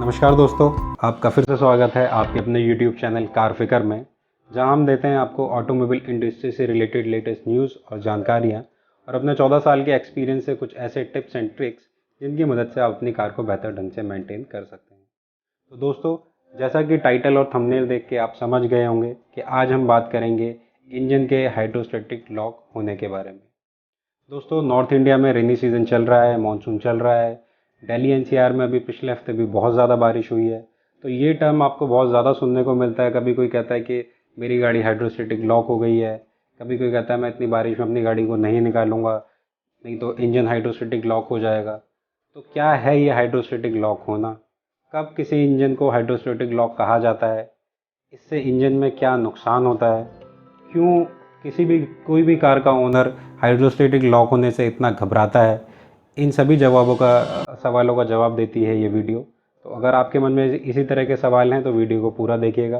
नमस्कार दोस्तों, आपका फिर से स्वागत है आपके अपने YouTube चैनल कार फिकर में, जहां हम देते हैं आपको ऑटोमोबाइल इंडस्ट्री से रिलेटेड लेटेस्ट न्यूज़ और जानकारियां और अपने 14 साल के एक्सपीरियंस से कुछ ऐसे टिप्स एंड ट्रिक्स जिनकी मदद से आप अपनी कार को बेहतर ढंग से मेंटेन कर सकते हैं। तो दोस्तों, जैसा कि टाइटल और थंबनेल देख के आप समझ गए होंगे कि आज हम बात करेंगे इंजन के हाइड्रोस्टैटिक लॉक होने के बारे में। दोस्तों, नॉर्थ इंडिया में रेनी सीज़न चल रहा है, मानसून चल रहा है। दिल्ली एनसीआर में अभी पिछले हफ्ते भी बहुत ज़्यादा बारिश हुई है। तो ये टर्म आपको बहुत ज़्यादा सुनने को मिलता है। कभी कोई कहता है कि मेरी गाड़ी हाइड्रोस्टैटिक लॉक हो गई है, कभी कोई कहता है मैं इतनी बारिश में अपनी गाड़ी को नहीं निकालूंगा, नहीं तो इंजन हाइड्रोस्टैटिक लॉक हो जाएगा। तो क्या है ये हाइड्रोस्टैटिक लॉक होना? कब किसी इंजन को हाइड्रोस्टैटिक लॉक कहा जाता है? इससे इंजन में क्या नुकसान होता है? क्यों कोई भी कार का ओनर हाइड्रोस्टैटिक लॉक होने से इतना घबराता है? इन सभी सवालों का जवाब देती है ये वीडियो। तो अगर आपके मन में इसी तरह के सवाल हैं तो वीडियो को पूरा देखिएगा,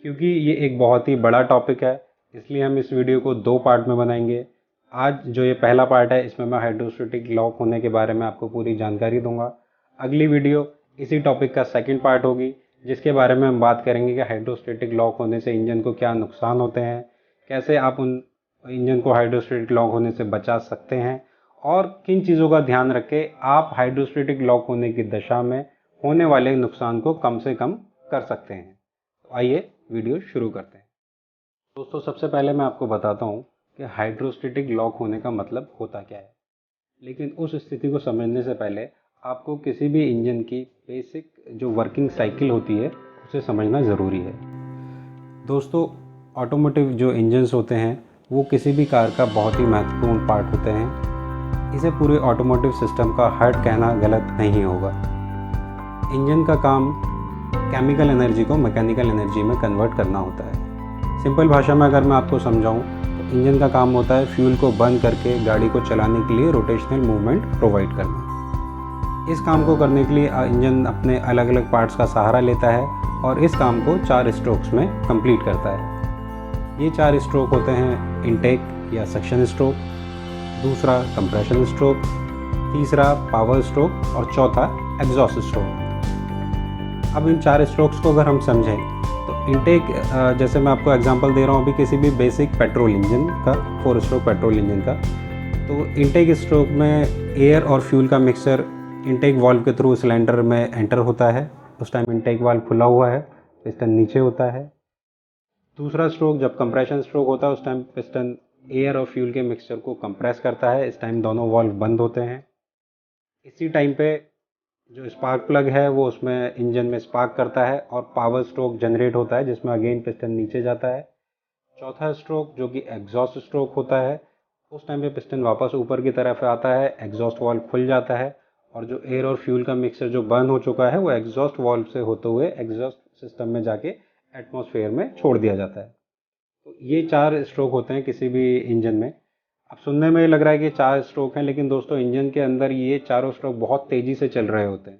क्योंकि ये एक बहुत ही बड़ा टॉपिक है। इसलिए हम इस वीडियो को 2 पार्ट में बनाएंगे। आज जो ये पहला पार्ट है, इसमें मैं हाइड्रोस्टैटिक लॉक होने के बारे में आपको पूरी जानकारी दूंगा। अगली वीडियो इसी टॉपिक का सेकंड पार्ट होगी, जिसके बारे में हम बात करेंगे कि हाइड्रोस्टैटिक लॉक होने से इंजन को क्या नुकसान होते हैं, कैसे आप उन इंजन को हाइड्रोस्टैटिक लॉक होने से बचा सकते हैं, और किन चीज़ों का ध्यान रख के आप हाइड्रोस्टैटिक लॉक होने की दशा में होने वाले नुकसान को कम से कम कर सकते हैं। तो आइए वीडियो शुरू करते हैं। दोस्तों, सबसे पहले मैं आपको बताता हूँ कि हाइड्रोस्टैटिक लॉक होने का मतलब होता क्या है। लेकिन उस स्थिति को समझने से पहले आपको किसी भी इंजन की बेसिक जो वर्किंग साइकिल होती है उसे समझना ज़रूरी है। दोस्तों, ऑटोमोटिव जो इंजन्स होते हैं वो किसी भी कार का बहुत ही महत्वपूर्ण पार्ट होते हैं। इसे पूरे ऑटोमोटिव सिस्टम का हार्ट कहना गलत नहीं होगा। इंजन का काम केमिकल एनर्जी को मैकेनिकल एनर्जी में कन्वर्ट करना होता है। सिंपल भाषा में अगर मैं आपको समझाऊं तो इंजन का काम होता है फ्यूल को बर्न करके गाड़ी को चलाने के लिए रोटेशनल मूवमेंट प्रोवाइड करना। इस काम को करने के लिए इंजन अपने अलग अलग पार्ट्स का सहारा लेता है और इस काम को 4 स्ट्रोक्स में कंप्लीट करता है। ये 4 स्ट्रोक होते हैं इनटेक या सक्शन स्ट्रोक, दूसरा कंप्रेशन स्ट्रोक, तीसरा पावर स्ट्रोक और चौथा एग्जॉस्ट स्ट्रोक। अब इन 4 स्ट्रोक्स को अगर हम समझें तो इनटेक, जैसे मैं आपको एग्जांपल दे रहा हूँ अभी किसी भी बेसिक पेट्रोल इंजन का, 4 स्ट्रोक पेट्रोल इंजन का, तो इनटेक स्ट्रोक में एयर और फ्यूल का मिक्सचर इनटेक वाल्व के थ्रू सिलेंडर में एंटर होता है। उस टाइम इनटेक वाल्व खुला हुआ है, पिस्टन नीचे होता है। दूसरा स्ट्रोक जब कंप्रेशन स्ट्रोक होता है उस टाइम पिस्टन एयर और फ्यूल के मिक्सचर को कंप्रेस करता है। इस टाइम दोनों वाल्व बंद होते हैं। इसी टाइम पे जो स्पार्क प्लग है वो उसमें इंजन में स्पार्क करता है और पावर स्ट्रोक जनरेट होता है, जिसमें अगेन पिस्टन नीचे जाता है। चौथा स्ट्रोक जो कि एग्जॉस्ट स्ट्रोक होता है, उस टाइम पे पिस्टन वापस ऊपर की तरफ आता है, एग्जॉस्ट वाल्व खुल जाता है और जो एयर और फ्यूल का मिक्सचर जो बर्न हो चुका है वो एग्जॉस्ट वाल्व से होते हुए एग्जॉस्ट सिस्टम में जाके एटमॉस्फेयर में छोड़ दिया जाता है। तो ये 4 स्ट्रोक होते हैं किसी भी इंजन में। अब सुनने में लग रहा है कि 4 स्ट्रोक हैं, लेकिन दोस्तों इंजन के अंदर ये चारों स्ट्रोक बहुत तेज़ी से चल रहे होते हैं।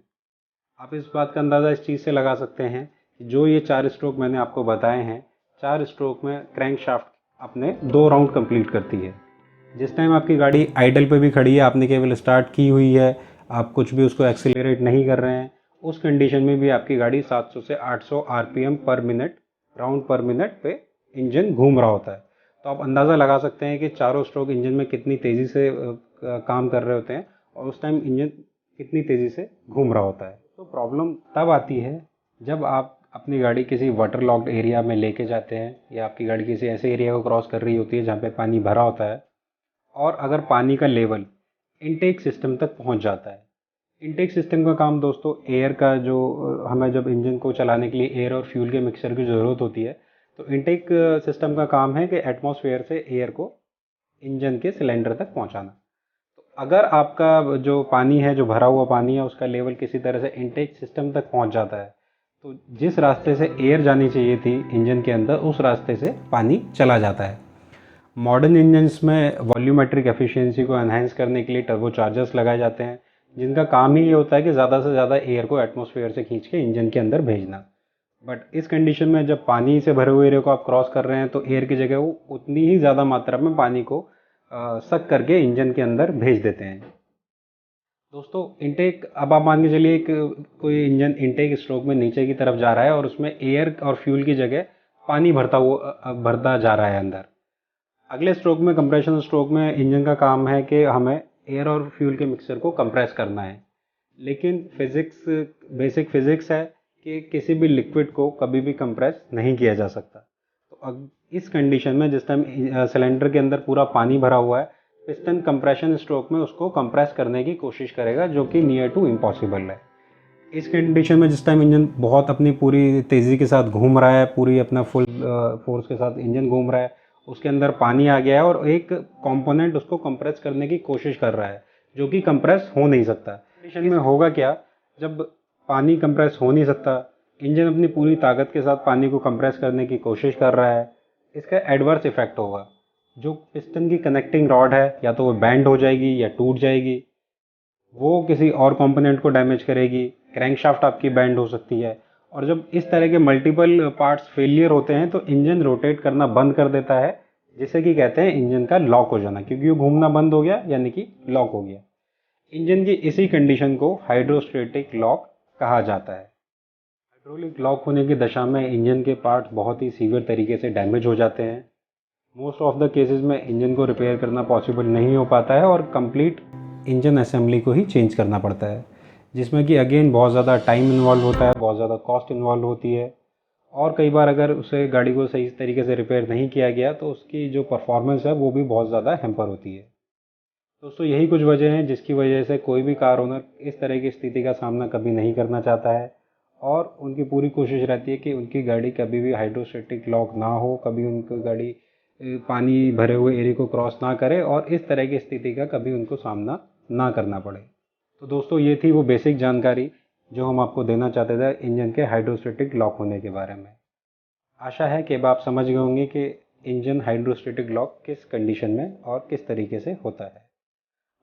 आप इस बात का अंदाज़ा इस चीज़ से लगा सकते हैं कि जो ये 4 स्ट्रोक मैंने आपको बताए हैं, 4 स्ट्रोक में क्रैंक शाफ्ट अपने 2 राउंड कंप्लीट करती है। जिस टाइम आपकी गाड़ी आइडल पे भी खड़ी है, आपने केवल स्टार्ट की हुई है, आप कुछ भी उसको एक्सीलरेट नहीं कर रहे हैं, उस कंडीशन में भी आपकी गाड़ी 700 से 800 आरपीएम पर मिनट, राउंड पर मिनट पे इंजन घूम रहा होता है। तो आप अंदाज़ा लगा सकते हैं कि चारों स्ट्रोक इंजन में कितनी तेज़ी से काम कर रहे होते हैं और उस टाइम इंजन कितनी तेज़ी से घूम रहा होता है। तो प्रॉब्लम तब आती है जब आप अपनी गाड़ी किसी वाटर लॉक्ड एरिया में लेके जाते हैं या आपकी गाड़ी किसी ऐसे एरिया को क्रॉस कर रही होती है जहाँ पे पानी भरा होता है और अगर पानी का लेवल इनटेक सिस्टम तक पहुँच जाता है। इनटेक सिस्टम का काम दोस्तों एयर का, जो हमें जब इंजन को चलाने के लिए एयर और फ्यूल के मिक्सचर की ज़रूरत होती है, तो इनटेक सिस्टम का काम है कि एटमॉस्फेयर से एयर को इंजन के सिलेंडर तक पहुंचाना। तो अगर आपका जो पानी है, जो भरा हुआ पानी है, उसका लेवल किसी तरह से इनटेक सिस्टम तक पहुंच जाता है, तो जिस रास्ते से एयर जानी चाहिए थी इंजन के अंदर, उस रास्ते से पानी चला जाता है। मॉडर्न इंजन्स में वॉल्यूमेट्रिक एफिशिएंसी को एनहांस करने के लिए टर्बोचार्जर्स लगाए जाते हैं, जिनका काम ही ये होता है कि ज़्यादा से ज़्यादा एयर को एटमॉस्फेयर से खींच के इंजन के अंदर भेजना। बट इस कंडीशन में जब पानी से भरे हुए एरिया को आप क्रॉस कर रहे हैं तो एयर की जगह वो उतनी ही ज़्यादा मात्रा में पानी को सक करके इंजन के अंदर भेज देते हैं। दोस्तों इंटेक, अब आप मान के चलिए कोई इंजन इंटेक स्ट्रोक में नीचे की तरफ जा रहा है और उसमें एयर और फ्यूल की जगह पानी भरता जा रहा है अंदर। अगले स्ट्रोक में, कंप्रेशन स्ट्रोक में, इंजन का काम है कि हमें एयर और फ्यूल के मिक्सचर को कंप्रेस करना है। लेकिन बेसिक फिजिक्स है कि किसी भी लिक्विड को कभी भी कंप्रेस नहीं किया जा सकता। तो अब इस कंडीशन में जिस टाइम सिलेंडर के अंदर पूरा पानी भरा हुआ है, पिस्टन कंप्रेशन स्ट्रोक में उसको कंप्रेस करने की कोशिश करेगा, जो कि नियर टू इम्पॉसिबल है। इस कंडीशन में जिस टाइम इंजन बहुत अपनी पूरी तेज़ी के साथ घूम रहा है, पूरी अपना फुल फोर्स के साथ इंजन घूम रहा है, उसके अंदर पानी आ गया है और एक कंपोनेंट उसको कंप्रेस करने की कोशिश कर रहा है, जो कि कंप्रेस हो नहीं सकता। कंडीशन में होगा क्या, जब पानी कंप्रेस हो नहीं सकता, इंजन अपनी पूरी ताकत के साथ पानी को कंप्रेस करने की कोशिश कर रहा है, इसका एडवर्स इफेक्ट होगा। जो पिस्टन की कनेक्टिंग रॉड है, या तो वो बैंड हो जाएगी या टूट जाएगी, वो किसी और कंपोनेंट को डैमेज करेगी, क्रैंकशाफ्ट आपकी बैंड हो सकती है। और जब इस तरह के मल्टीपल पार्ट्स फेलियर होते हैं तो इंजन रोटेट करना बंद कर देता है, जिसे कि कहते हैं इंजन का लॉक हो जाना, क्योंकि वो घूमना बंद हो गया यानी कि लॉक हो गया। इंजन की इसी कंडीशन को हाइड्रोस्टेटिक लॉक कहा जाता है। हाइड्रोलिक लॉक होने की दशा में इंजन के पार्ट्स बहुत ही सीवियर तरीके से डैमेज हो जाते हैं। मोस्ट ऑफ द केसेस में इंजन को रिपेयर करना पॉसिबल नहीं हो पाता है और कंप्लीट इंजन असेंबली को ही चेंज करना पड़ता है, जिसमें कि अगेन बहुत ज़्यादा टाइम इन्वॉल्व होता है, बहुत ज़्यादा कॉस्ट इन्वॉल्व होती है। और कई बार अगर उसे गाड़ी को सही तरीके से रिपेयर नहीं किया गया तो उसकी जो परफॉर्मेंस है वो भी बहुत ज़्यादा हैम्पर होती है। दोस्तों यही कुछ वजह हैं जिसकी वजह से कोई भी कार ओनर इस तरह की स्थिति का सामना कभी नहीं करना चाहता है, और उनकी पूरी कोशिश रहती है कि उनकी गाड़ी कभी भी हाइड्रोस्टेटिक लॉक ना हो, कभी उनकी गाड़ी पानी भरे हुए एरिया को क्रॉस ना करे और इस तरह की स्थिति का कभी उनको सामना ना करना पड़े। तो दोस्तों ये थी वो बेसिक जानकारी जो हम आपको देना चाहते थे इंजन के हाइड्रोस्टेटिक लॉक होने के बारे में। आशा है कि अब आप समझ गए होंगे कि इंजन हाइड्रोस्टेटिक लॉक किस कंडीशन में और किस तरीके से होता है।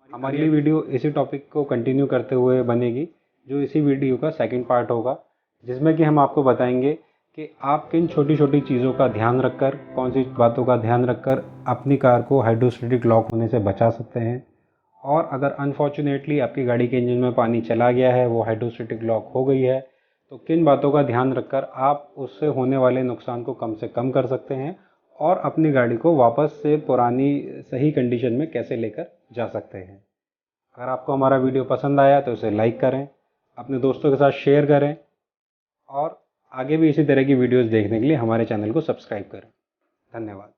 हमारी अगली वीडियो इसी टॉपिक को कंटिन्यू करते हुए बनेगी, जो इसी वीडियो का सेकंड पार्ट होगा, जिसमें कि हम आपको बताएंगे कि आप किन छोटी छोटी चीज़ों का ध्यान रखकर, कौन सी बातों का ध्यान रखकर अपनी कार को हाइड्रोस्टेटिक लॉक होने से बचा सकते हैं। और अगर अनफॉर्चुनेटली आपकी गाड़ी के इंजन में पानी चला गया है, वो हाइड्रोस्टेटिक लॉक हो गई है, तो किन बातों का ध्यान रखकर आप उससे होने वाले नुकसान को कम से कम कर सकते हैं और अपनी गाड़ी को वापस से पुरानी सही कंडीशन में कैसे लेकर जा सकते हैं। अगर आपको हमारा वीडियो पसंद आया तो इसे लाइक करें, अपने दोस्तों के साथ शेयर करें, और आगे भी इसी तरह की वीडियोस देखने के लिए हमारे चैनल को सब्सक्राइब करें। धन्यवाद।